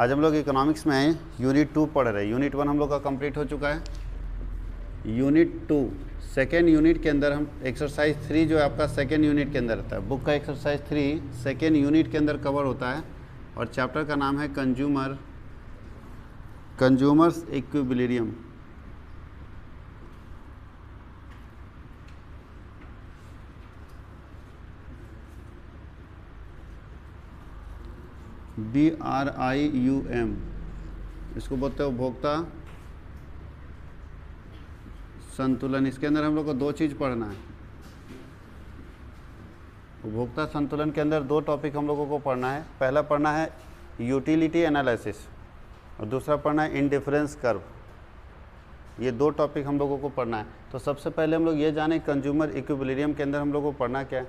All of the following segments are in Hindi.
आज हम लोग इकोनॉमिक्स में आए, यूनिट 2 पढ़ रहे हैं। यूनिट 1 हम लोग का कंप्लीट हो चुका है। यूनिट 2 सेकेंड यूनिट के अंदर हम एक्सरसाइज 3 जो है आपका सेकेंड यूनिट के अंदर रहता है। बुक का एक्सरसाइज 3 सेकेंड यूनिट के अंदर कवर होता है और चैप्टर का नाम है कंज्यूमर्स इक्विलिब्रियम। BRIUM, इसको बोलते हैं उपभोक्ता संतुलन। इसके अंदर हम लोग को दो चीज़ पढ़ना है। उपभोक्ता संतुलन के अंदर दो टॉपिक हम लोगों को पढ़ना है। पहला पढ़ना है यूटिलिटी एनालिसिस और दूसरा पढ़ना है इंडिफरेंस कर्व। ये दो टॉपिक हम लोगों को पढ़ना है। तो सबसे पहले हम लोग ये जाने कंज्यूमर इक्विलिब्रियम के अंदर हम लोग को पढ़ना क्या है।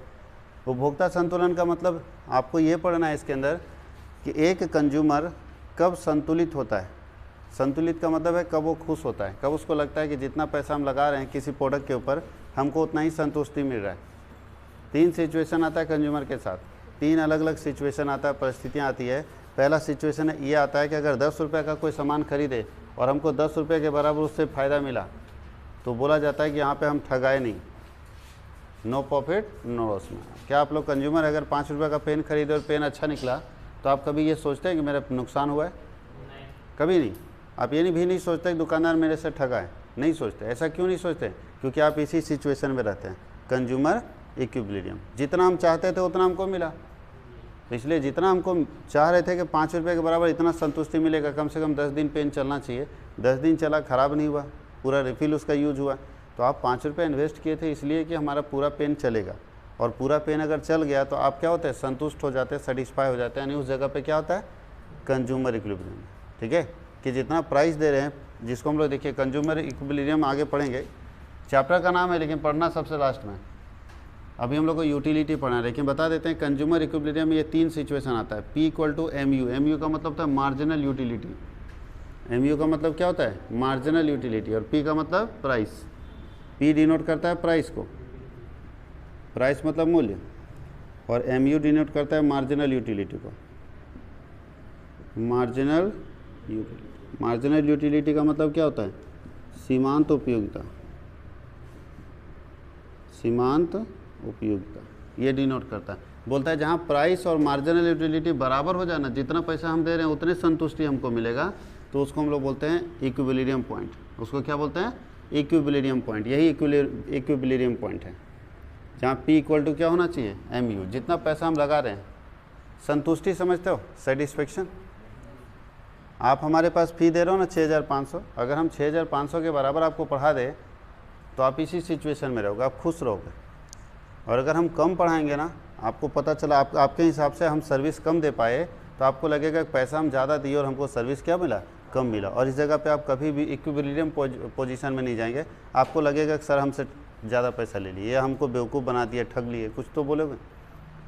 उपभोक्ता संतुलन का मतलब आपको ये पढ़ना है इसके अंदर कि एक कंज्यूमर कब संतुलित होता है। संतुलित का मतलब है कब वो खुश होता है, कब उसको लगता है कि जितना पैसा हम लगा रहे हैं किसी प्रोडक्ट के ऊपर हमको उतना ही संतुष्टि मिल रहा है। तीन सिचुएशन आता है कंज्यूमर के साथ, तीन अलग अलग सिचुएशन आता है, परिस्थितियाँ आती है। पहला सिचुएशन है ये आता है कि अगर 10 रुपये का कोई सामान खरीदे और हमको 10 रुपये के बराबर उससे फ़ायदा मिला तो बोला जाता है कि यहाँ पर हम ठगाए नहीं, नो प्रॉफिट नो लॉस में। क्या आप लोग कंज्यूमर अगर 5 रुपये का पेन खरीदे और पेन अच्छा निकला तो आप कभी ये सोचते हैं कि मेरा नुकसान हुआ है? कभी नहीं। आप ये भी नहीं सोचते कि दुकानदार मेरे से ठगा है, नहीं सोचते। ऐसा क्यों नहीं सोचते? क्योंकि आप इसी सिचुएशन में रहते हैं, कंज्यूमर इक्विलिब्रियम। जितना हम चाहते थे उतना हमको मिला, तो इसलिए जितना हमको चाह रहे थे कि 5 रुपये के बराबर इतना संतुष्टि मिलेगा, कम से कम 10 दिन पेन चलना चाहिए। 10 दिन चला, ख़राब नहीं हुआ, पूरा रिफिल उसका यूज हुआ, तो आप 5 रुपये इन्वेस्ट किए थे इसलिए कि हमारा पूरा पेन चलेगा। और पूरा पेन अगर चल गया तो आप क्या होते हैं, संतुष्ट हो जाते हैं, सेटिस्फाई हो जाते हैं। यानी उस जगह पे क्या होता है, कंज्यूमर इक्विलिब्रियम। ठीक है, कि जितना प्राइस दे रहे हैं, जिसको हम लोग देखिए कंज्यूमर इक्विलिब्रियम आगे पढ़ेंगे। चैप्टर का नाम है लेकिन पढ़ना सबसे लास्ट में। अभी हम लोग को यूटिलिटी पढ़ना है, लेकिन बता देते हैं कंज्यूमर इक्विलिब्रियम में ये तीन सिचुएशन आता है। P = MU। MU का मतलब होता है मार्जिनल यूटिलिटी। MU का मतलब क्या होता है, मार्जिनल यूटिलिटी। और P का मतलब प्राइस। P डिनोट करता है प्राइस को, प्राइस मतलब मूल्य, और MU डिनोट करता है मार्जिनल यूटिलिटी को, मार्जिनल यूटिलिटी। मार्जिनल यूटिलिटी का मतलब क्या होता है, सीमांत उपयोगिता। सीमांत उपयोगिता ये डिनोट करता है। बोलता है जहाँ प्राइस और मार्जिनल यूटिलिटी बराबर हो जाना, जितना पैसा हम दे रहे हैं उतने संतुष्टि हमको मिलेगा, तो उसको हम लोग बोलते हैं इक्विलिब्रियम पॉइंट। उसको क्या बोलते हैं, इक्विलिब्रियम पॉइंट। यही इक्विलिब्रियम पॉइंट है जहाँ P = क्या होना चाहिए, MU। जितना पैसा हम लगा रहे हैं, संतुष्टि समझते हो, सेटिस्फेक्शन। आप हमारे पास फ़ी दे रहे हो ना 6500, अगर हम 6500 के बराबर आपको पढ़ा दे तो आप इसी सिचुएशन में रहोगे, आप खुश रहोगे। और अगर हम कम पढ़ाएंगे ना, आपको पता चला आपके हिसाब से हम सर्विस कम दे पाए, तो आपको लगेगा कि पैसा हम ज़्यादा दिए और हमको सर्विस क्या मिला, कम मिला। और इस जगह पे आप कभी भी इक्विलिब्रियम पोजीशन में नहीं जाएंगे। आपको लगेगा कि सर हमसे ज़्यादा पैसा ले लिए, हमको बेवकूफ़ बना दिए, ठग लिए, कुछ तो बोलोगे।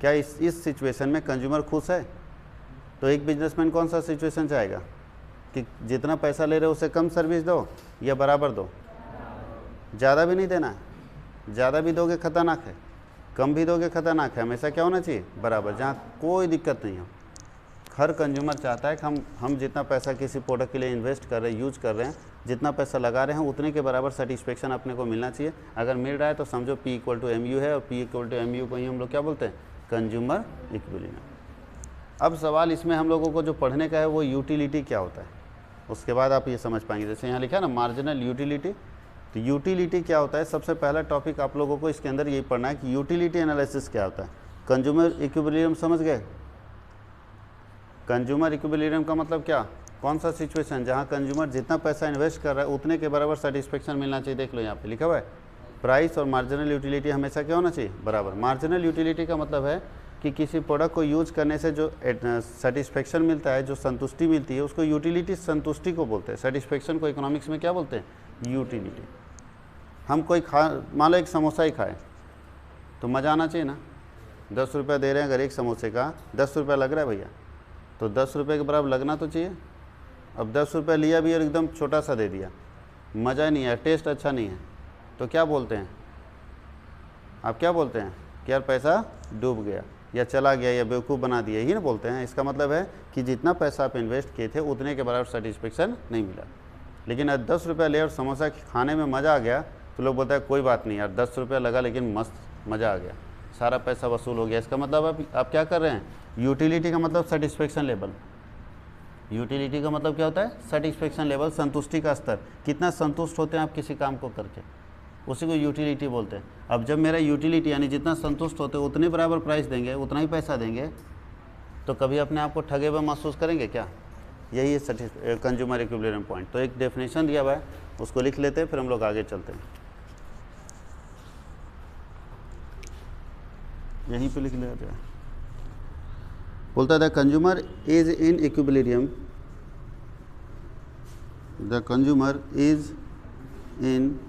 क्या इस सिचुएशन में कंज्यूमर खुश है? तो एक बिजनेसमैन कौन सा सिचुएशन चाहेगा कि जितना पैसा ले रहे हो उससे कम सर्विस दो या बराबर दो? ज़्यादा भी नहीं देना है, ज़्यादा भी दोगे खतरनाक है, कम भी दोगे खतरनाक है। हमेशा क्या होना चाहिए, बराबर, जहाँ कोई दिक्कत नहीं हो। हर कंज्यूमर चाहता है कि हम जितना पैसा किसी प्रोडक्ट के लिए इन्वेस्ट कर रहे हैं, यूज कर रहे हैं, जितना पैसा लगा रहे हैं उतने के बराबर सेटिस्फेक्शन अपने को मिलना चाहिए। अगर मिल रहा है तो समझो P = MU है, और P = MU को ही हम लोग क्या बोलते हैं, कंज्यूमर इक्विलिब्रियम। अब सवाल इसमें हम लोगों को जो पढ़ने का है वो यूटिलिटी क्या होता है, उसके बाद आप ये समझ पाएंगे। जैसे यहाँ लिखा है ना मार्जिनल यूटिलिटी, तो यूटिलिटी क्या होता है। सबसे पहला टॉपिक आप लोगों को इसके अंदर यही पढ़ना है कि यूटिलिटी एनालिसिस क्या होता है। कंज्यूमर इक्विलिब्रियम समझ गए? कंज्यूमर इक्विलिब्रियम का मतलब क्या, कौन सा सिचुएशन जहाँ कंज्यूमर जितना पैसा इन्वेस्ट कर रहा है उतने के बराबर सेटिस्फेक्शन मिलना चाहिए। देख लो यहाँ पे लिखा हुआ है, प्राइस और मार्जिनल यूटिलिटी हमेशा क्या होना चाहिए, बराबर। मार्जिनल यूटिलिटी का मतलब है कि किसी प्रोडक्ट को यूज करने से जो सेटिस्फेक्शन मिलता है, जो संतुष्टि मिलती है, उसको यूटिलिटी संतुष्टि को बोलते हैं। सेटिस्फेक्शन को इकोनॉमिक्स में क्या बोलते हैं, यूटिलिटी। हम कोई मान लो एक समोसा ही खाए तो मज़ा आना चाहिए ना। 10 रुपये दे रहे हैं, अगर एक समोसे का 10 रुपये लग रहा है भैया, तो 10 रुपये के बराबर लगना तो चाहिए। अब 10 रुपये लिया भी और एकदम छोटा सा दे दिया, मज़ा नहीं है, टेस्ट अच्छा नहीं है, तो क्या बोलते हैं, आप क्या बोलते हैं कि यार पैसा डूब गया। या चला गया या बेवकूफ़ बना दिया, यही ना बोलते हैं। इसका मतलब है कि जितना पैसा आप इन्वेस्ट किए थे उतने के बराबर सेटिस्फेक्शन नहीं मिला। लेकिन आज 10 रुपया ले और समोसा खाने में मज़ा आ गया तो लोग बोलते हैं कोई बात नहीं यार, 10 रुपया लगा लेकिन मस्त मज़ा आ गया, सारा पैसा वसूल हो गया। इसका मतलब आप क्या कर रहे हैं, यूटिलिटी का मतलब सेटिस्फेक्शन लेवल। यूटिलिटी का मतलब क्या होता है, सेटिस्फेक्शन लेवल, संतुष्टि का स्तर, कितना संतुष्ट होते हैं आप किसी काम को करके, उसी को यूटिलिटी बोलते हैं। अब जब मेरा यूटिलिटी यानी जितना संतुष्ट होते हैं उतने बराबर प्राइस देंगे, उतना ही पैसा देंगे, तो कभी अपने आप को ठगे हुए महसूस करेंगे क्या? यही है कंज्यूमर इक्विलिब्रियम पॉइंट। तो एक डेफिनेशन दिया हुआ है, उसको लिख लेते हैं, फिर हम लोग आगे चलते हैं। यहीं पे लिख लेते हैं। बोलता है consumer is in equilibrium, the consumer is in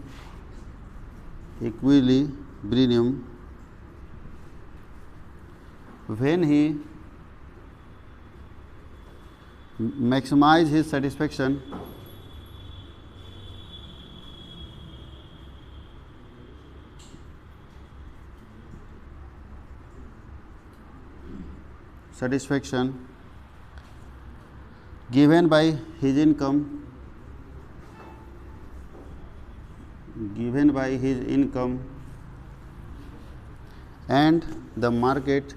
equilibrium when he maximize his satisfaction given by his income and the market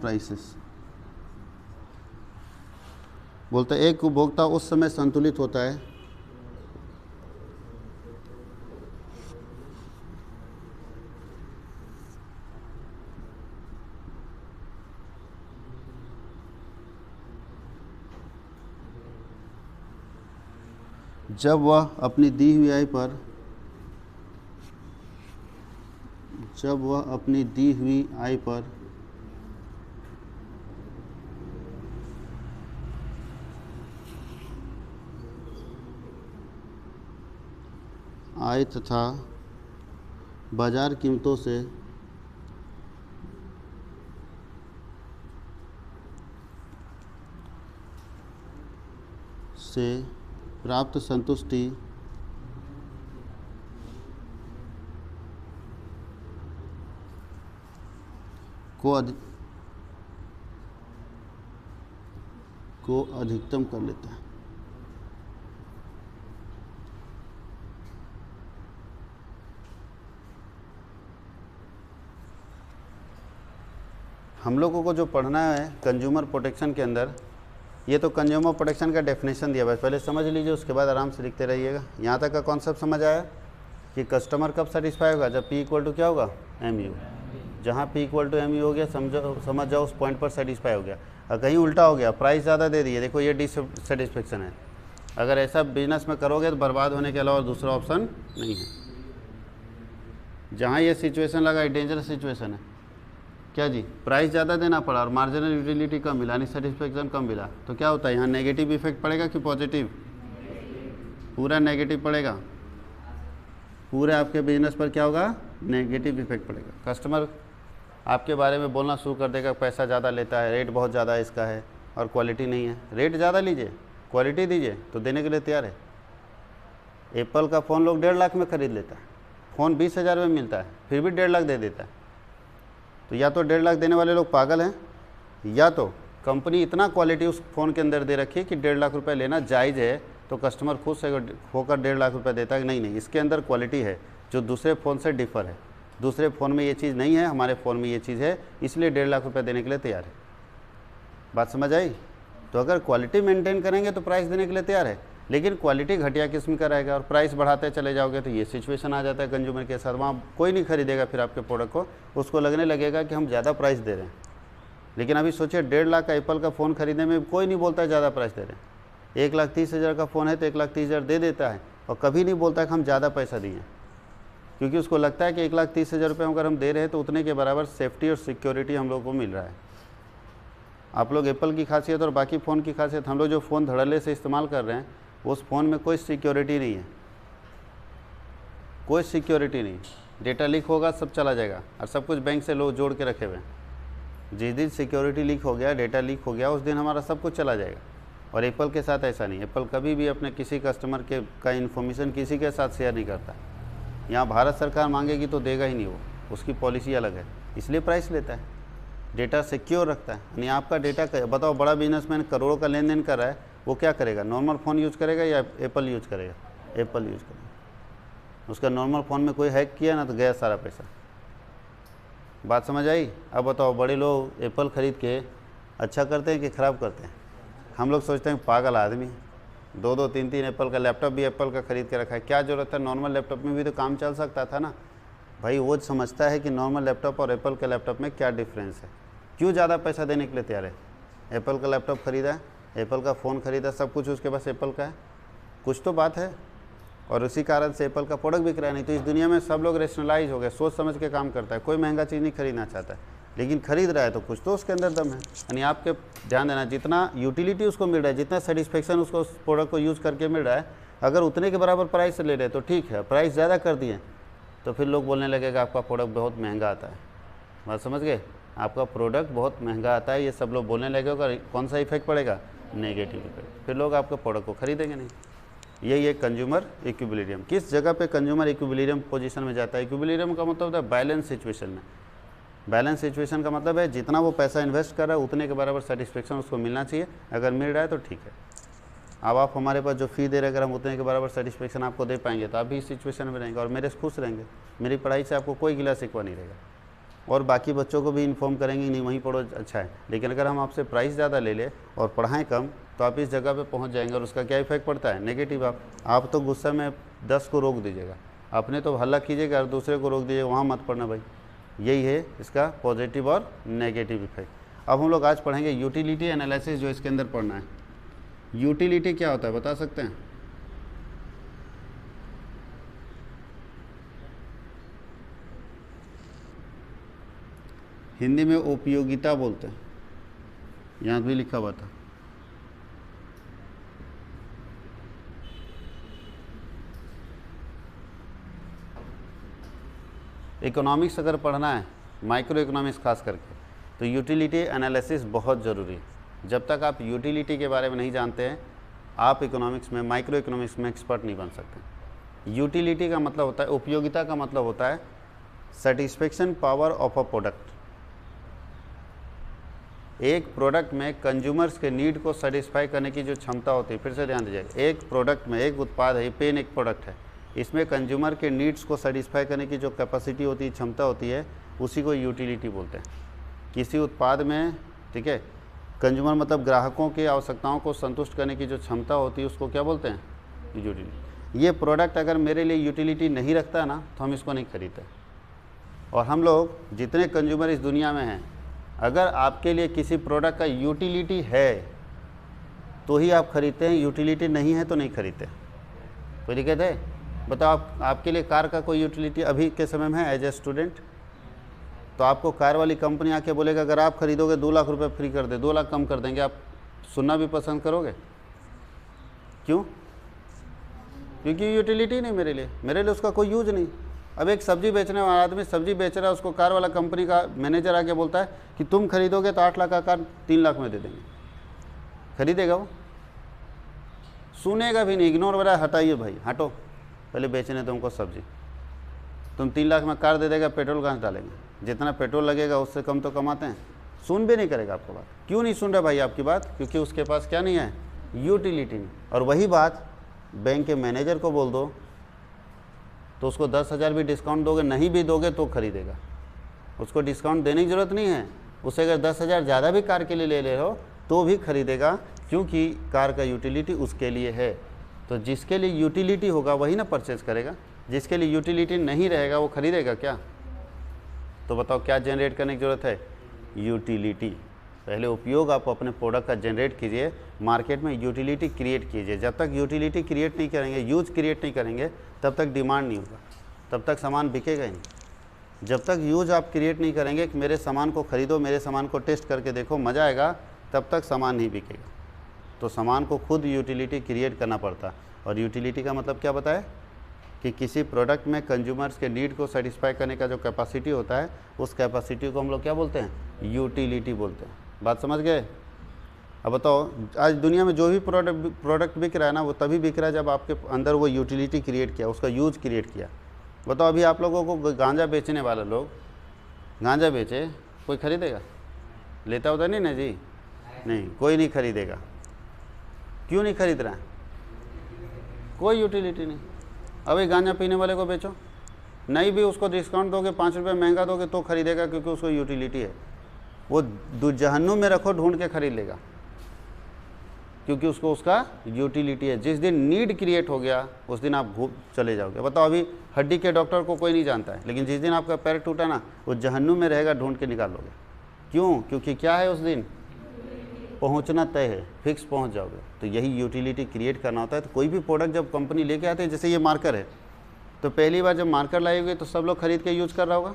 prices। बोलता है एक उपभोक्ता उस समय संतुलित होता है जब वह अपनी दी हुई आय पर आय तथा बाजार कीमतों से प्राप्त संतुष्टि को अधिकतम कर लेता है। हम लोगों को जो पढ़ना है कंज्यूमर प्रोटेक्शन के अंदर, ये तो कंज्यूमर प्रोटेक्शन का डेफिनेशन दिया हुआ है, पहले समझ लीजिए, उसके बाद आराम से लिखते रहिएगा। यहाँ तक का कॉन्सेप्ट समझ आया कि कस्टमर कब सेटिस्फाई होगा, जब P इक्वल टू क्या होगा, MU। जहाँ P इक्वल टू MU हो गया समझ जाओ उस पॉइंट पर सेटिस्फाई हो गया। और कहीं उल्टा हो गया, प्राइस ज़्यादा दे दिए, देखो ये डिससेटिस्फेक्शन है। अगर ऐसा बिजनेस में करोगे तो बर्बाद होने के अलावा दूसरा ऑप्शन नहीं है। जहाँ ये सिचुएशन लगा ये डेंजरस सिचुएशन है, क्या जी, प्राइस ज़्यादा देना पड़ा और मार्जिनल यूटिलिटी कम मिला, यानी सेटिस्फेक्शन कम मिला, तो क्या होता है यहाँ नेगेटिव इफेक्ट पड़ेगा कि पॉजिटिव? पूरा नेगेटिव पड़ेगा, पूरे आपके बिजनेस पर क्या होगा, नेगेटिव इफेक्ट पड़ेगा। कस्टमर आपके बारे में बोलना शुरू कर देगा, पैसा ज़्यादा लेता है, रेट बहुत ज़्यादा इसका है और क्वालिटी नहीं है। रेट ज़्यादा लीजिए, क्वालिटी दीजिए, तो देने के लिए तैयार है। एप्पल का फ़ोन लोग 1.5 लाख में ख़रीद लेता है, फ़ोन 20,000 में मिलता है, फिर भी 1.5 लाख दे देता है। तो या तो 1.5 लाख देने वाले लोग पागल हैं, या तो कंपनी इतना क्वालिटी उस फ़ोन के अंदर दे रखी है कि 1.5 लाख रुपए लेना जायज़ है, तो कस्टमर खुश होकर 1.5 लाख रुपए देता है कि नहीं इसके अंदर क्वालिटी है जो दूसरे फ़ोन से डिफ़र है, दूसरे फ़ोन में ये चीज़ नहीं है, हमारे फ़ोन में ये चीज़ है, इसलिए 1.5 लाख रुपए देने के लिए तैयार है। बात समझ आई? तो अगर क्वालिटी मेंटेन करेंगे तो प्राइस देने के लिए तैयार है, लेकिन क्वालिटी घटिया किस्म का रहेगा और प्राइस बढ़ाते चले जाओगे तो ये सिचुएशन आ जाता है कंज्यूमर के साथ। वहाँ कोई नहीं खरीदेगा फिर आपके प्रोडक्ट को, उसको लगने लगेगा कि हम ज़्यादा प्राइस दे रहे हैं। लेकिन अभी सोचिए 1.5 लाख का एप्पल का फ़ोन खरीदने में कोई नहीं बोलता है ज़्यादा प्राइस दे रहे हैं। 1,30,000 का फ़ोन है तो 1,30,000 दे देता है और कभी नहीं बोलता कि हम ज़्यादा पैसा दिए, क्योंकि उसको लगता है कि 1,30,000 रुपये अगर हम दे रहे हैं तो उतने के बराबर सेफ्टी और सिक्योरिटी हम लोग को मिल रहा है। आप लोग एप्पल की खासियत और बाकी फ़ोन की खासियत, हम लोग जो फ़ोन धड़ल्ले से इस्तेमाल कर रहे हैं उस फ़ोन में कोई सिक्योरिटी नहीं है, कोई सिक्योरिटी नहीं। डेटा लीक होगा सब चला जाएगा और सब कुछ बैंक से लोग जोड़ के रखे हुए हैं। जिस दिन सिक्योरिटी लीक हो गया, डेटा लीक हो गया, उस दिन हमारा सब कुछ चला जाएगा। और एप्पल के साथ ऐसा नहीं, एप्पल कभी भी अपने किसी कस्टमर के का इन्फॉर्मेशन किसी के साथ शेयर नहीं करता। यहाँ भारत सरकार मांगेगी तो देगा ही नहीं, वो उसकी पॉलिसी अलग है, इसलिए प्राइस लेता है, डेटा सिक्योर रखता है। यानी आपका डेटा बताओ, बड़ा बिजनेसमैन करोड़ों का लेन देन कर रहा है, वो क्या करेगा, नॉर्मल फ़ोन यूज़ करेगा या एप्पल यूज़ करेगा? एप्पल यूज़ करेगा। उसका नॉर्मल फ़ोन में कोई हैक किया ना तो गया सारा पैसा। बात समझ आई? अब बताओ, बड़े लोग एप्पल ख़रीद के अच्छा करते हैं कि ख़राब करते हैं? हम लोग सोचते हैं पागल आदमी, 2-2 3-3 एप्पल का लैपटॉप भी एप्पल का ख़रीद के रखा है, क्या ज़रूरत है? नॉर्मल लैपटॉप में भी तो काम चल सकता था ना भाई। वो समझता है कि नॉर्मल लैपटॉप और एप्पल के लैपटॉप में क्या डिफरेंस है, क्यों ज़्यादा पैसा देने के लिए तैयार है। एप्पल का लैपटॉप ख़रीदा है, एप्पल का फ़ोन ख़रीदा, सब कुछ उसके पास एप्पल का है, कुछ तो बात है, और उसी कारण से एप्पल का प्रोडक्ट बिक रहा है। नहीं तो इस दुनिया में सब लोग रेशनलाइज हो गए, सोच समझ के काम करता है, कोई महंगा चीज़ नहीं खरीदना चाहता है, लेकिन खरीद रहा है तो कुछ तो उसके अंदर दम है। यानी आपके ध्यान देना, जितना यूटिलिटी उसको मिल रहा है, जितना सेटिस्फेक्शन उसको उस प्रोडक्ट को यूज़ करके मिल रहा है, अगर उतने के बराबर प्राइस से ले रहे तो ठीक है, प्राइस ज़्यादा कर दिए तो फिर लोग बोलने लगेगा आपका प्रोडक्ट बहुत महंगा आता है। बात समझ गए? आपका प्रोडक्ट बहुत महंगा आता है, ये सब लोग बोलने लगेगा, कौन सा इफेक्ट पड़ेगा? Negative effect. फिर लोग आपके प्रोडक्ट को खरीदेंगे नहीं। यही है कंज्यूमर इक्विलिब्रियम। किस जगह पे कंज्यूमर इक्विलिब्रियम पोजीशन में जाता है? इक्विलिब्रियम का मतलब होता है बैलेंस सिचुएशन में। बैलेंस सिचुएशन का मतलब है जितना वो पैसा इन्वेस्ट कर रहा है उतने के बराबर सेटिस्फेक्शन उसको मिलना चाहिए, अगर मिल रहा है तो ठीक है। अब आप हमारे पास जो फ़ी दे रहे, अगर हम उतने के बराबर सेटिस्फेक्शन आपको दे पाएंगे तो आप भी इस सिचुएशन में रहेंगे और मेरे से खुश रहेंगे, मेरी पढ़ाई से आपको कोई गिला शिकवा नहीं रहेगा, और बाकी बच्चों को भी इन्फॉर्म करेंगे नहीं वहीं पढ़ो अच्छा है। लेकिन अगर हम आपसे प्राइस ज़्यादा ले ले और पढ़ाएं कम तो आप इस जगह पे पहुंच जाएंगे, और उसका क्या इफेक्ट पड़ता है? नेगेटिव। आप तो गुस्सा में 10 को रोक दीजिएगा, अपने तो हल्ला कीजिएगा और दूसरे को रोक दीजिएगा, वहाँ मत पढ़ना भाई। यही है इसका पॉजिटिव और नेगेटिव इफेक्ट। अब हम लोग आज पढ़ेंगे यूटिलिटी एनालिसिस, जो इसके अंदर पढ़ना है। यूटिलिटी क्या होता है बता सकते हैं? हिंदी में उपयोगिता बोलते हैं, यहाँ भी लिखा हुआ था। इकोनॉमिक्स अगर पढ़ना है, माइक्रो इकोनॉमिक्स खास करके, तो यूटिलिटी एनालिसिस बहुत ज़रूरी है। जब तक आप यूटिलिटी के बारे में नहीं जानते हैं, आप इकोनॉमिक्स में, माइक्रो इकोनॉमिक्स में एक्सपर्ट नहीं बन सकते। यूटिलिटी का मतलब होता है, उपयोगिता का मतलब होता है satisfaction power of a product. एक प्रोडक्ट में कंज्यूमर्स के नीड को सेटिस्फाई करने की जो क्षमता होती है, फिर से ध्यान दीजिएगा, एक प्रोडक्ट में, एक उत्पाद है, पेन एक प्रोडक्ट है, इसमें कंज्यूमर के नीड्स को सेटिस्फाई करने की जो कैपेसिटी होती है, क्षमता होती है, उसी को यूटिलिटी बोलते हैं। किसी उत्पाद में, ठीक है, कंज्यूमर मतलब ग्राहकों की आवश्यकताओं को संतुष्ट करने की जो क्षमता होती है उसको क्या बोलते हैं? यूटिलिटी। ये प्रोडक्ट अगर मेरे लिए यूटिलिटी नहीं रखता ना तो हम इसको नहीं खरीदते। और हम लोग जितने कंज्यूमर इस दुनिया में हैं, अगर आपके लिए किसी प्रोडक्ट का यूटिलिटी है तो ही आप खरीदते हैं, यूटिलिटी नहीं है तो नहीं खरीदते। कोई दिक्कत है? बताओ, आपके लिए कार का कोई यूटिलिटी अभी के समय में है? एज ए स्टूडेंट तो आपको कार वाली कंपनी आके बोलेगा अगर आप खरीदोगे 2 लाख रुपए फ्री कर दे, 2 लाख कम कर देंगे, आप सुनना भी पसंद करोगे? क्यों? क्योंकि यूटिलिटी नहीं मेरे लिए उसका कोई यूज नहीं। अब एक सब्जी बेचने वाला आदमी सब्जी बेच रहा है, उसको कार वाला कंपनी का मैनेजर आके बोलता है कि तुम खरीदोगे तो 8 लाख का कार 3 लाख में दे देंगे, खरीदेगा वो? सुनेगा भी नहीं, इग्नोर वाला हटाइए भाई, हटो, पहले बेचने तुमको सब्जी। तुम 3 लाख में कार दे देगा, पेट्रोल कहाँ से डालेंगे? जितना पेट्रोल लगेगा उससे कम तो कमाते हैं। सुन भी नहीं करेगा आपको बात। क्यों नहीं सुन रहा भाई आपकी बात? क्योंकि उसके पास क्या नहीं है? यूटिलिटी नहीं। और वही बात बैंक के मैनेजर को बोल दो तो उसको 10,000 भी डिस्काउंट दोगे, नहीं भी दोगे तो खरीदेगा। उसको डिस्काउंट देने की ज़रूरत नहीं है, उसे अगर 10,000 ज़्यादा भी कार के लिए ले रहे हो तो भी खरीदेगा, क्योंकि कार का यूटिलिटी उसके लिए है। तो जिसके लिए यूटिलिटी होगा वही ना परचेज करेगा, जिसके लिए यूटिलिटी नहीं रहेगा वो खरीदेगा क्या? तो बताओ क्या जनरेट करने की ज़रूरत है? यूटिलिटी। पहले उपयोग आप अपने प्रोडक्ट का जनरेट कीजिए, मार्केट में यूटिलिटी क्रिएट कीजिए। जब तक यूटिलिटी क्रिएट नहीं करेंगे, यूज क्रिएट नहीं करेंगे, तब तक डिमांड नहीं होगा, तब तक सामान बिकेगा ही नहीं। जब तक यूज आप क्रिएट नहीं करेंगे कि मेरे सामान को खरीदो, मेरे सामान को टेस्ट करके देखो, मज़ा आएगा, तब तक सामान नहीं बिकेगा। तो सामान को खुद यूटिलिटी क्रिएट करना पड़ता। और यूटिलिटी का मतलब क्या बताए? कि किसी प्रोडक्ट में कंज्यूमर्स के नीड को सेटिस्फाई करने का जो कैपेसिटी होता है, उस कैपेसिटी को हम लोग क्या बोलते हैं? यूटिलिटी बोलते हैं। बात समझ गए? अब बताओ, आज दुनिया में जो भी प्रोडक्ट बिक रहा है ना, वो तभी बिक रहा है जब आपके अंदर वो यूटिलिटी क्रिएट किया, उसका यूज क्रिएट किया। बताओ अभी आप लोगों को गांजा बेचने वाले लोग गांजा बेचे, कोई खरीदेगा? लेता होता नहीं ना जी, नहीं, कोई नहीं खरीदेगा। क्यों नहीं खरीद रहा है? कोई यूटिलिटी नहीं। अभी गांजा पीने वाले को बेचो, नहीं भी उसको डिस्काउंट दोगे, 5 रुपये महंगा दोगे तो खरीदेगा, क्योंकि उसको यूटिलिटी है। वो जहन्नुम में रखो, ढूंढ के खरीद लेगा, क्योंकि उसको उसका यूटिलिटी है। जिस दिन नीड क्रिएट हो गया उस दिन आप घूम चले जाओगे। बताओ अभी हड्डी के डॉक्टर को कोई नहीं जानता है, लेकिन जिस दिन आपका पैर टूटा ना, वो जहन्नुम में रहेगा, ढूंढ के निकाल लोगे। क्यों? क्योंकि क्या है, उस दिन पहुंचना तय है, फिक्स पहुंच जाओगे। तो यही यूटिलिटी क्रिएट करना होता है। तो कोई भी प्रोडक्ट जब कंपनी लेके आते हैं, जैसे ये मार्कर है, तो पहली बार जब मार्कर लाई हुई तो सब लोग खरीद के यूज कर रहा होगा।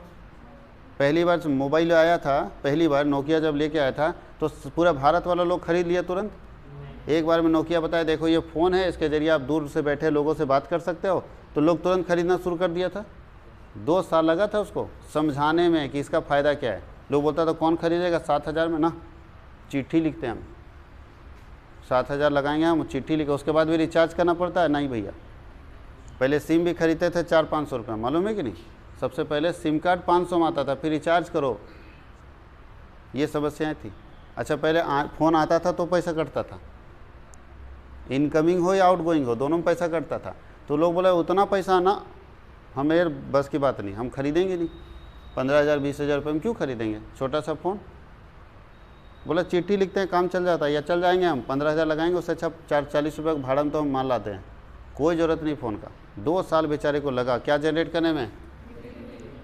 पहली बार मोबाइल आया था, पहली बार नोकिया जब लेके आया था, तो पूरा भारत वाला लोग खरीद लिया तुरंत। एक बार में नोकिया बताया, देखो ये फ़ोन है, इसके ज़रिए आप दूर से बैठे लोगों से बात कर सकते हो, तो लोग तुरंत खरीदना शुरू कर दिया था। 2 साल लगा था उसको समझाने में कि इसका फ़ायदा क्या है। लोग बोलता था कौन खरीदेगा 7,000 में, ना चिट्ठी लिखते हैं हम, 7,000 लगाएंगे हम, चिट्ठी लिखे, उसके बाद भी रिचार्ज करना पड़ता है। नहीं भैया, पहले सिम भी खरीदते थे 400-500 रुपये, मालूम है कि नहीं? सबसे पहले सिम कार्ड 500 में आता था, फिर रिचार्ज करो, ये समस्याएं थी। अच्छा, पहले फ़ोन आता था तो पैसा कटता था, इनकमिंग हो या आउटगोइंग हो, दोनों में पैसा कटता था। तो लोग बोले उतना पैसा ना, हमें बस की बात नहीं, हम खरीदेंगे नहीं। 15,000 20,000 रुपये में क्यों खरीदेंगे छोटा सा फ़ोन? बोला चिट्ठी लिखते हैं, काम चल जाता है, या चल जाएंगे हम, 15,000 लगाएंगे, उससे अच्छा 40 रुपये का भाड़ा में तो हम मान लाते हैं, कोई ज़रूरत नहीं फ़ोन का। 2 साल बेचारे को लगा क्या जनरेट करने में।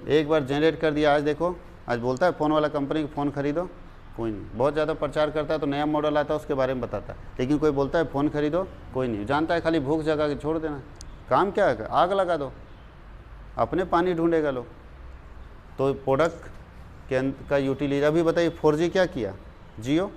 एक बार जनरेट कर दिया, आज देखो, आज बोलता है फ़ोन वाला कंपनी का फ़ोन खरीदो, कोई नहीं। बहुत ज़्यादा प्रचार करता है तो नया मॉडल आता है उसके बारे में बताता है, लेकिन कोई बोलता है फ़ोन खरीदो, कोई नहीं जानता है। खाली भूख जगा के छोड़ देना, काम क्या है, आग लगा दो, अपने पानी ढूंढेगा लोग। तो प्रोडक्ट का यूटिलिटी, अभी बताइए 4G क्या किया, जियो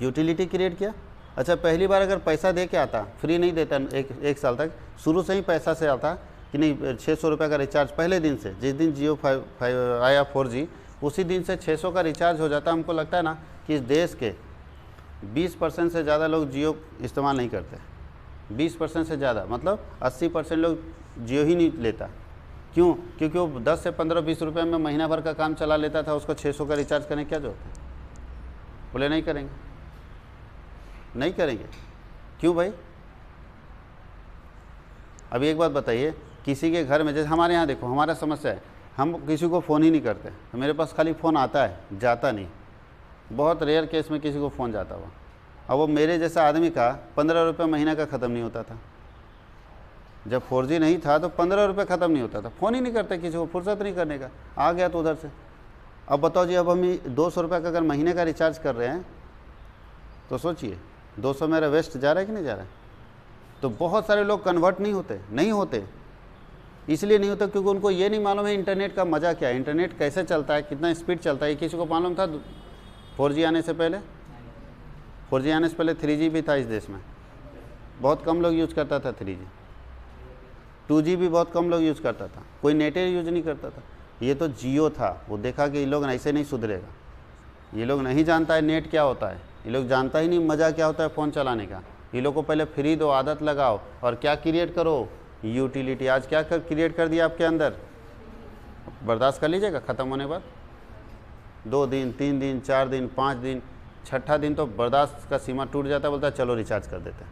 यूटिलिटी क्रिएट किया। अच्छा, पहली बार अगर पैसा दे के आता, फ्री नहीं देता, एक साल तक शुरू से ही पैसा से आता कि नहीं, 600 रुपये का रिचार्ज पहले दिन से, जिस दिन जियो 5 आया 4G, उसी दिन से 600 का रिचार्ज हो जाता। हमको लगता है ना कि इस देश के 20% से ज़्यादा लोग जियो इस्तेमाल नहीं करते, 20% से ज़्यादा, मतलब 80% लोग जियो ही नहीं लेता। क्यों? क्योंकि वो 10 से 15-20 रुपये में महीना भर का काम चला लेता था, उसको 600 का रिचार्ज करने क्या जरूरत है? बोले नहीं करेंगे, नहीं करेंगे। क्यों भाई? अभी एक बात बताइए, किसी के घर में, जैसे हमारे यहाँ देखो, हमारा समस्या है, हम किसी को फ़ोन ही नहीं करते। मेरे पास खाली फ़ोन आता है, जाता नहीं, बहुत रेयर केस में किसी को फ़ोन जाता हुआ। अब वो मेरे जैसा आदमी का 15 रुपये महीना का ख़त्म नहीं होता था। जब 4G नहीं था तो 15 रुपये ख़त्म नहीं होता था। फ़ोन ही नहीं करते, किसी को फुर्सत नहीं करने का, आ गया तो उधर से। अब बताओ जी, अब हम 200 रुपये का अगर महीने का रिचार्ज कर रहे हैं, तो सोचिए 200 मेरा वेस्ट जा रहा है कि नहीं जा रहा है? तो बहुत सारे लोग कन्वर्ट नहीं होते। इसलिए नहीं होता क्योंकि उनको ये नहीं मालूम है इंटरनेट का मज़ा क्या है, इंटरनेट कैसे चलता है, कितना स्पीड चलता है। किसी को मालूम था 4G आने से पहले? 4G आने से पहले 3G भी था इस देश में, बहुत कम लोग यूज़ करता था 3G। 2G भी बहुत कम लोग यूज़ करता था, कोई नेट यूज़ नहीं करता था। ये तो जियो था, वो देखा कि ये लोग ऐसे नहीं सुधरेगा, ये लोग नहीं जानता है नेट क्या होता है, ये लोग जानता ही नहीं मज़ा क्या होता है फ़ोन चलाने का। ये लोग को पहले फ्री दो, आदत लगाओ, और क्या क्रिएट करो, यूटिलिटी। आज क्या क्रिएट कर दिया आपके अंदर, बर्दाश्त कर लीजिएगा ख़त्म होने बाद। 2 दिन 3 दिन 4 दिन 5 दिन, छठा दिन तो बर्दाश्त का सीमा टूट जाता है, बोलता है चलो रिचार्ज कर देते हैं।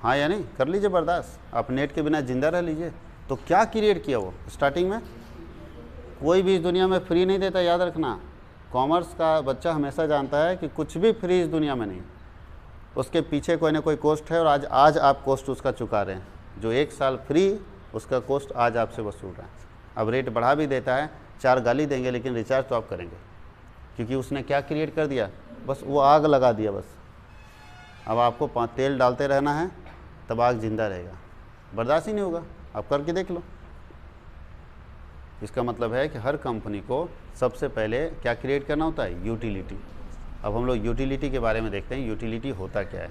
हाँ या नहीं? कर लीजिए बर्दाश्त, आप नेट के बिना ज़िंदा रह लीजिए। तो क्या क्रिएट किया वो स्टार्टिंग में? कोई भी इस दुनिया में फ्री नहीं देता, याद रखना। कॉमर्स का बच्चा हमेशा जानता है कि कुछ भी फ्री इस दुनिया में नहीं, उसके पीछे कोई ना कोई कॉस्ट है, और आज आप कॉस्ट उसका चुका रहे हैं। जो 1 साल फ्री, उसका कॉस्ट आज आपसे वसूल रहा है। अब रेट बढ़ा भी देता है, 4 गाली देंगे, लेकिन रिचार्ज तो आप करेंगे, क्योंकि उसने क्या क्रिएट कर दिया, बस वो आग लगा दिया बस। अब आपको तेल डालते रहना है, तब आग जिंदा रहेगा, बर्दाश्त ही नहीं होगा। आप करके देख लो। इसका मतलब है कि हर कंपनी को सबसे पहले क्या क्रिएट करना होता है, यूटिलिटी। अब हम लोग यूटिलिटी के बारे में देखते हैं, यूटिलिटी होता क्या है।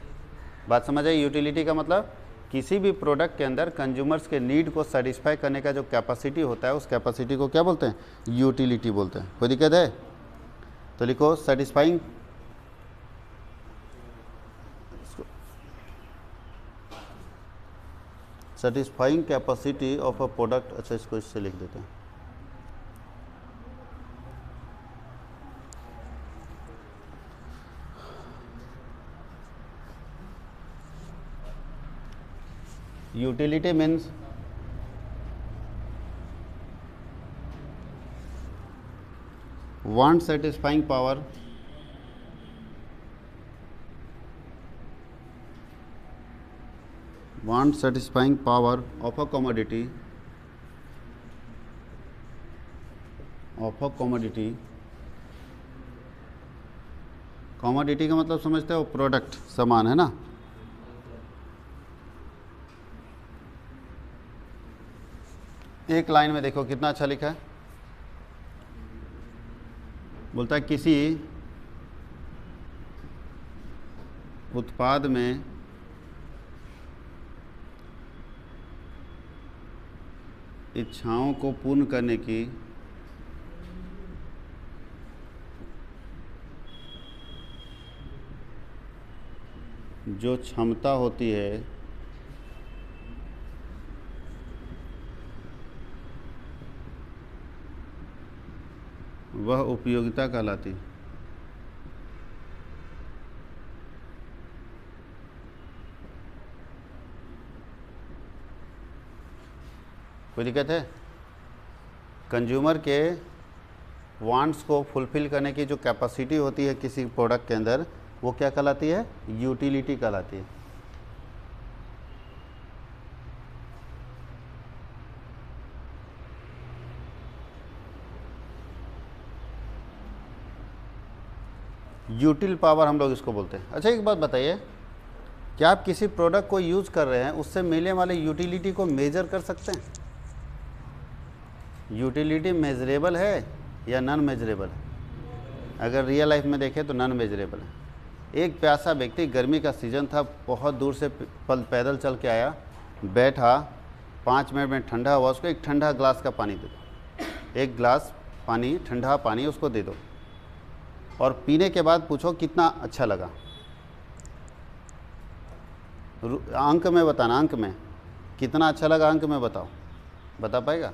बात समझ आई? यूटिलिटी का मतलब किसी भी प्रोडक्ट के अंदर कंज्यूमर्स के नीड को सेटिस्फाई करने का जो कैपेसिटी होता है, उस कैपेसिटी को क्या बोलते हैं, यूटिलिटी बोलते हैं। कोई दिक्कत है तो लिखो, satisfying satisfying capacity of a product. अच्छा, इसको इससे लिख देते हैं। Utility means want satisfying power, want satisfying power of a commodity, commodity का मतलब समझते हो प्रोडक्ट, सामान है ना। एक लाइन में देखो कितना अच्छा लिखा है, बोलता है किसी उत्पाद में इच्छाओं को पूर्ण करने की जो क्षमता होती है वह उपयोगिता कहलाती। कोई दिक्कत है? कंज्यूमर के वांट्स को फुलफिल करने की जो कैपेसिटी होती है किसी प्रोडक्ट के अंदर, वो क्या कहलाती है? यूटिलिटी कहलाती है। यूटिल पावर हम लोग इसको बोलते हैं। अच्छा, एक बात बताइए, क्या आप किसी प्रोडक्ट को यूज़ कर रहे हैं, उससे मिलने वाले यूटिलिटी को मेजर कर सकते हैं? यूटिलिटी मेजरेबल है या नॉन मेजरेबल है? अगर रियल लाइफ में देखें तो नॉन मेजरेबल है। एक प्यासा व्यक्ति, गर्मी का सीज़न था, बहुत दूर से पैदल चल के आया, बैठा, 5 मिनट में ठंडा हुआ, उसको एक ठंडा ग्लास का पानी दे दो, एक ग्लास पानी, ठंडा पानी उसको दे दो, और पीने के बाद पूछो कितना अच्छा लगा। अंक में बताना, अंक में कितना अच्छा लगा, अंक में बताओ, बता पाएगा?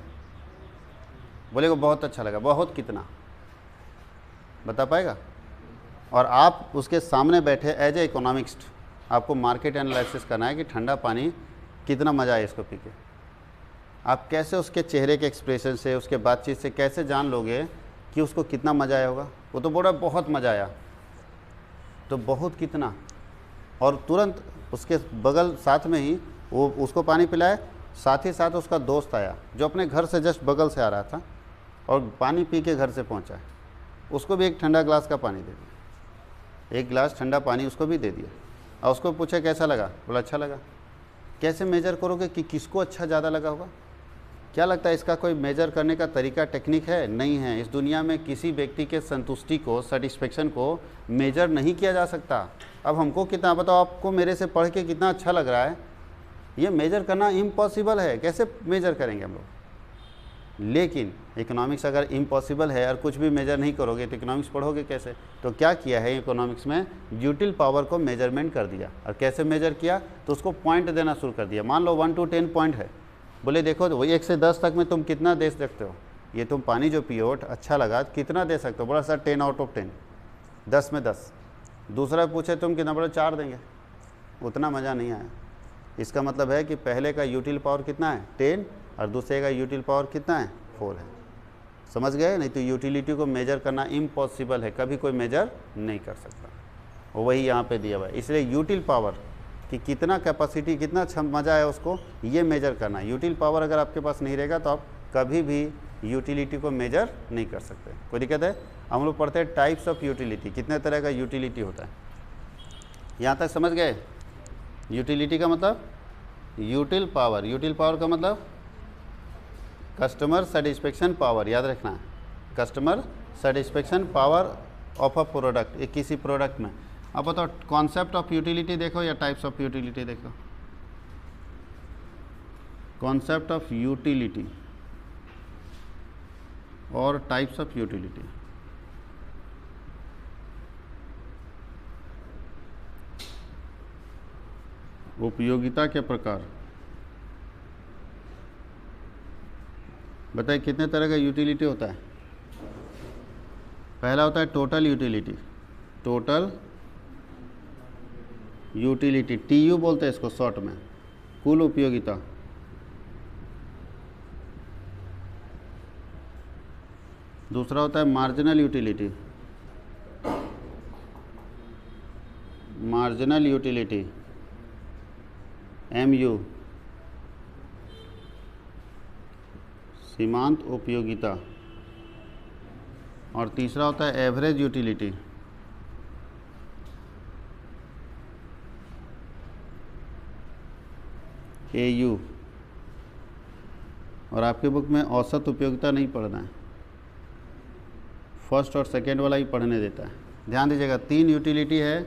बोलेगा बहुत अच्छा लगा, बहुत कितना, बता पाएगा? और आप उसके सामने बैठे एज ए इकोनॉमिस्ट, आपको मार्केट एनालिसिस करना है कि ठंडा पानी कितना मज़ा आया इसको पी के। आप कैसे उसके चेहरे के एक्सप्रेशन से, उसके बातचीत से कैसे जान लोगे कि उसको कितना मज़ा आया होगा? वो तो बोला बहुत मज़ा आया, तो बहुत कितना, और तुरंत उसके बगल साथ में ही वो उसको पानी पिलाए, साथ ही साथ उसका दोस्त आया जो अपने घर से जस्ट बगल से आ रहा था और पानी पी के घर से पहुंचा, उसको भी एक ठंडा ग्लास का पानी दे दिया, एक गिलास ठंडा पानी उसको भी दे दिया, और उसको पूछा कैसा लगा, बोला अच्छा लगा। कैसे मेजर करोगे कि किसको अच्छा ज़्यादा लगा होगा? क्या लगता है इसका कोई मेजर करने का तरीका, टेक्निक है? नहीं है। इस दुनिया में किसी व्यक्ति के संतुष्टि को, सेटिस्फेक्शन को मेजर नहीं किया जा सकता। अब हमको कितना, बताओ आपको मेरे से पढ़ के कितना अच्छा लग रहा है, ये मेजर करना इम्पॉसिबल है। कैसे मेजर करेंगे हम लोग? लेकिन इकोनॉमिक्स अगर इम्पॉसिबल है और कुछ भी मेजर नहीं करोगे तो इकोनॉमिक्स पढ़ोगे कैसे? तो क्या किया है इकोनॉमिक्स में, यूटिल पावर को मेजरमेंट कर दिया। और कैसे मेजर किया? तो उसको पॉइंट देना शुरू कर दिया। मान लो 1 to 10 पॉइंट है, बोले देखो तो वही 1 से 10 तक में तुम कितना दे सकते हो, ये तुम पानी जो पियो अच्छा लगा कितना दे सकते हो? बोला सर 10 out of 10, 10 में 10। दूसरा पूछे तुम कितना, बोले 4 देंगे, उतना मज़ा नहीं आया। इसका मतलब है कि पहले का यूटिल पावर कितना है, 10, और दूसरे का यूटिल पावर कितना है, 4 है। समझ गए? नहीं तो यूटिलिटी को मेजर करना इम्पॉसिबल है, कभी कोई मेजर नहीं कर सकता। वही यहाँ पे दिया हुआ है। इसलिए यूटिल पावर कि कितना कैपेसिटी, कितना मज़ा आया उसको, ये मेजर करना। यूटिल पावर अगर आपके पास नहीं रहेगा तो आप कभी भी यूटिलिटी को मेजर नहीं कर सकते। कोई दिक्कत है? हम लोग पढ़ते हैं टाइप्स ऑफ यूटिलिटी, कितने तरह का यूटिलिटी होता है। यहाँ तक समझ गए? यूटिलिटी का मतलब यूटिल पावर, यूटिल पावर का मतलब कस्टमर सेटिस्फेक्शन पावर, याद रखना है, customer satisfaction power of a product, एक किसी प्रोडक्ट में। अब बताओ कॉन्सेप्ट ऑफ यूटिलिटी देखो या टाइप्स ऑफ यूटिलिटी देखो। कॉन्सेप्ट ऑफ यूटिलिटी और टाइप्स ऑफ यूटिलिटी। उपयोगिता के प्रकार, बताइए कितने तरह का यूटिलिटी होता है। पहला होता है total utility, total utility, TU बोलते हैं इसको शॉर्ट में, कुल उपयोगिता। दूसरा होता है marginal utility, marginal utility MU, सीमांत उपयोगिता। और तीसरा होता है एवरेज यूटिलिटी, AU। और आपके बुक में औसत उपयोगिता नहीं पढ़ना है, फर्स्ट और सेकेंड वाला ही पढ़ने देता है। ध्यान दीजिएगा, 3 यूटिलिटी है।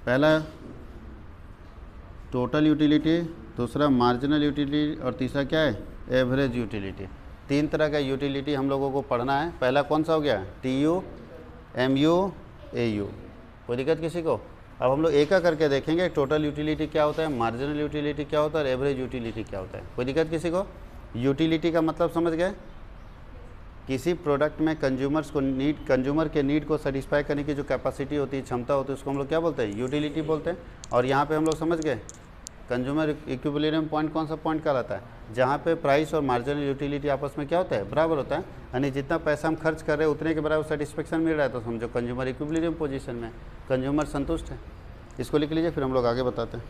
पहला टोटल यूटिलिटी, दूसरा मार्जिनल यूटिलिटी और तीसरा क्या है, एवरेज यूटिलिटी। 3 तरह का यूटिलिटी हम लोगों को पढ़ना है। पहला कौन सा हो गया, TU, MU, AU। कोई दिक्कत किसी को? अब हम लोग एक एक करके देखेंगे, टोटल यूटिलिटी क्या होता है, मार्जिनल यूटिलिटी क्या होता है और एवरेज यूटिलिटी क्या होता है। कोई दिक्कत किसी को? यूटिलिटी का मतलब समझ गए, किसी प्रोडक्ट में कंज्यूमर के नीड को सेटिस्फाई करने की जो कैपेसिटी होती है, क्षमता होती है, उसको हम लोग क्या बोलते हैं, यूटिलिटी बोलते हैं। और यहाँ पे हम लोग समझ गए कंज्यूमर इक्विलिब्रियम पॉइंट कौन सा पॉइंट कहलाता है, जहाँ पे प्राइस और मार्जिनल यूटिलिटी आपस में क्या होता है, बराबर होता है। यानी जितना पैसा हम खर्च कर रहे हैं उतने के बराबर सेटिस्फेक्शन मिल रहा है, तो समझो कंज्यूमर इक्विलिब्रियम पोजीशन में, कंज्यूमर संतुष्ट है। इसको लिख लीजिए, फिर हम लोग आगे बताते हैं।